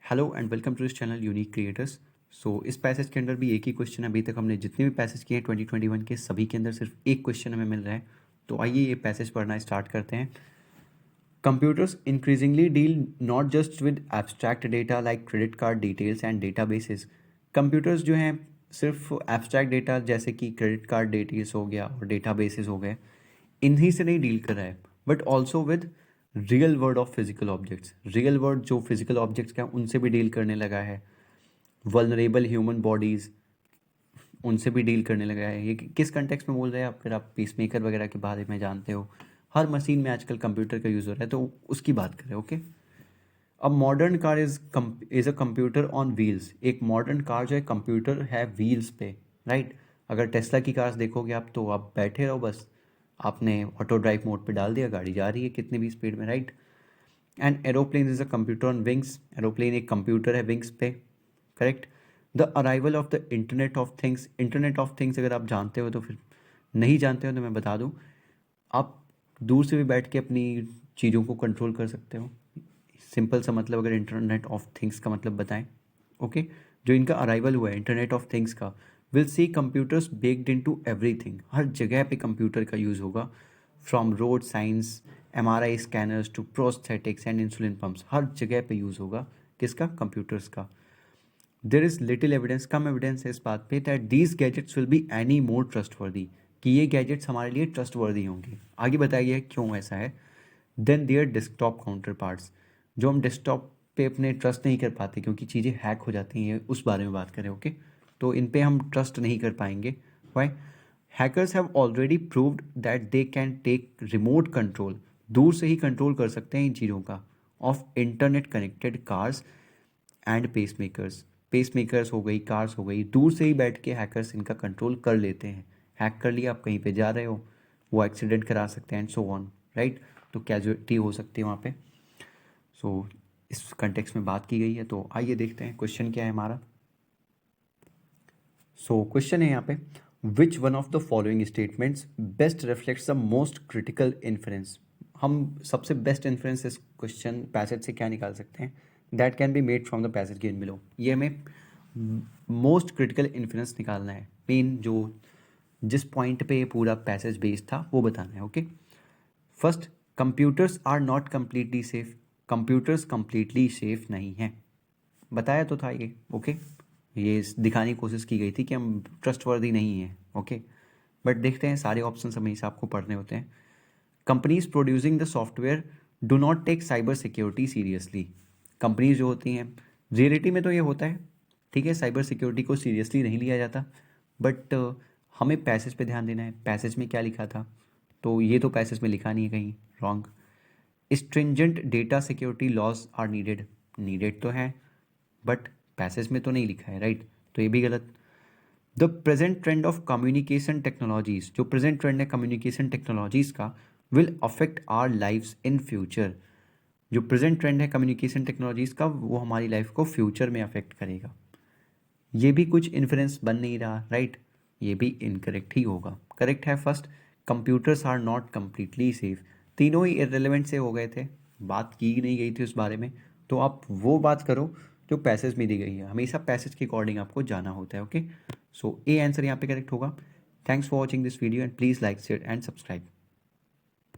Hello and welcome to this channel unique creators. इस passage के अंदर भी एक ही क्वेश्चन है। अभी तक हमने जितने भी पैसेज किए हैं 2021 के सभी के अंदर सिर्फ एक क्वेश्चन हमें मिल रहा है। तो आइए ये पैसेज पढ़ना स्टार्ट करते हैं। Computers increasingly deal not just with abstract data like credit card details and databases. Computers जो हैं सिर्फ एब्स्ट्रैक्ट डेटा जैसे कि क्रेडिट कार्ड डिटेल्स हो गया और डेटाबेसेस हो गए, इन्हीं से नहीं डील कर रहा है, but also with real world of physical objects. Real world जो फिजिकल ऑब्जेक्ट्स का उनसे भी डील करने लगा है। वल्नरेबल ह्यूमन बॉडीज़, उनसे भी डील करने लगा है। ये किस कंटेक्स्ट में बोल रहे हैं आप? फिर आप पीसमेकर वगैरह के बारे में जानते हो, हर मशीन में आजकल कंप्यूटर का यूज़ हो रहा है, तो उसकी बात करें। ओके, अब modern car is a computer on wheels. एक मॉडर्न कार जो है कंप्यूटर है व्हील्स पे, राइट। अगर टेस्ला की कार्स देखोगे आप, तो आप बैठे रहो बस, आपने ऑटो ड्राइव मोड पे डाल दिया, गाड़ी जा रही है कितनी भी स्पीड में, right. And aeroplane is a computer on wings. Aeroplane एक कंप्यूटर है विंग्स पे, correct. The arrival of the internet of things. Internet of things अगर आप जानते हो तो फिर, नहीं जानते हो तो मैं बता दूं, आप दूर से भी बैठ के अपनी चीज़ों को कंट्रोल कर सकते हो। सिंपल सा मतलब अगर इंटरनेट ऑफ थिंग्स का मतलब बताएं, ओके। जो इनका अराइवल हुआ है इंटरनेट ऑफ थिंग्स का, will see computers baked into everything. हर जगह पे कंप्यूटर का यूज़ होगा। From road science, MRI scanners to prosthetics and insulin pumps, हर जगह पे यूज़ होगा किसका? कंप्यूटर्स का। देर इज़ लिटिल एविडेंस, कम एविडेंस है इस बात पे, that these gadgets will be any more trustworthy, कि ये गैजेट्स हमारे लिए ट्रस्टवर्दी होंगे। आगे बताया गया है क्यों ऐसा है। Then their desktop counterparts, जो हम डेस्कटॉप पे अपने ट्रस्ट नहीं कर पाते क्योंकि चीज़ें हैक हो जाती हैं, उस बारे में बात करें। ओके, तो इन पे हम ट्रस्ट नहीं कर पाएंगे। Why? Hackers have already proved that they can take remote control, दूर से ही कंट्रोल कर सकते हैं इन चीज़ों का, of internet connected cars and pacemakers. Pacemakers हो गई, कार्स हो गई, दूर से ही बैठ के हैकर्स इनका कंट्रोल कर लेते हैं। हैक कर लिया, आप कहीं पे जा रहे हो, वो एक्सीडेंट करा सकते हैं एंड सो ऑन, राइट। तो कैजुअलिटी हो सकती है वहाँ पे। इस कंटेक्स्ट में बात की गई है। तो आइए देखते हैं क्वेश्चन क्या है हमारा। क्वेश्चन है यहाँ पे, which one of the following statements best reflects the most critical inference. हम सबसे बेस्ट इन्फ्रेंस इस क्वेश्चन पैसेज से क्या निकाल सकते हैं? That can be made from the passage given below. ये हमें मोस्ट क्रिटिकल इन्फ्रेंस निकालना है, मेन जो जिस पॉइंट पे ये पूरा पैसेज बेस्ड था वो बताना है। Okay, first, computers are not completely safe. Computers completely safe नहीं हैं, बताया तो था ये। ओके, ये दिखाने की कोशिश की गई थी कि हम ट्रस्टवर्दी नहीं हैं। ओके, बट देखते हैं, सारे ऑप्शन हमेशा आपको पढ़ने होते हैं। Companies producing the software do not take cyber security seriously. Companies जो होती हैं, रियलिटी में तो ये होता है, ठीक है, साइबर सिक्योरिटी को सीरियसली नहीं लिया जाता, बट हमें पैसेज पे ध्यान देना है। पैसेज में क्या लिखा था? तो ये तो पैसेज में लिखा नहीं है कहीं, wrong. Stringent data security laws are needed, needed तो है, बट पैसेज में तो नहीं लिखा है, राइट। तो ये भी गलत। The present trend of communication technologies, जो प्रेजेंट ट्रेंड है कम्युनिकेशन टेक्नोलॉजीज का, will affect our lifes in future. जो प्रेजेंट ट्रेंड है कम्युनिकेशन टेक्नोलॉजीज का, वो हमारी लाइफ को फ्यूचर में अफेक्ट करेगा। ये भी कुछ इन्फ्लुएंस बन नहीं रहा, राइट। ये भी इनकरेक्ट ही होगा। करेक्ट है first, computers are not completely safe. तीनों ही इररिलेवेंट से हो गए थे, बात की नहीं गई थी उस बारे में। तो आप वो बात करो जो पैसेज में दी गई है, हमेशा पैसेज के अकॉर्डिंग आपको जाना होता है। ओके, ए आंसर यहाँ पे करेक्ट होगा। Thanks for watching this video and please like share and subscribe.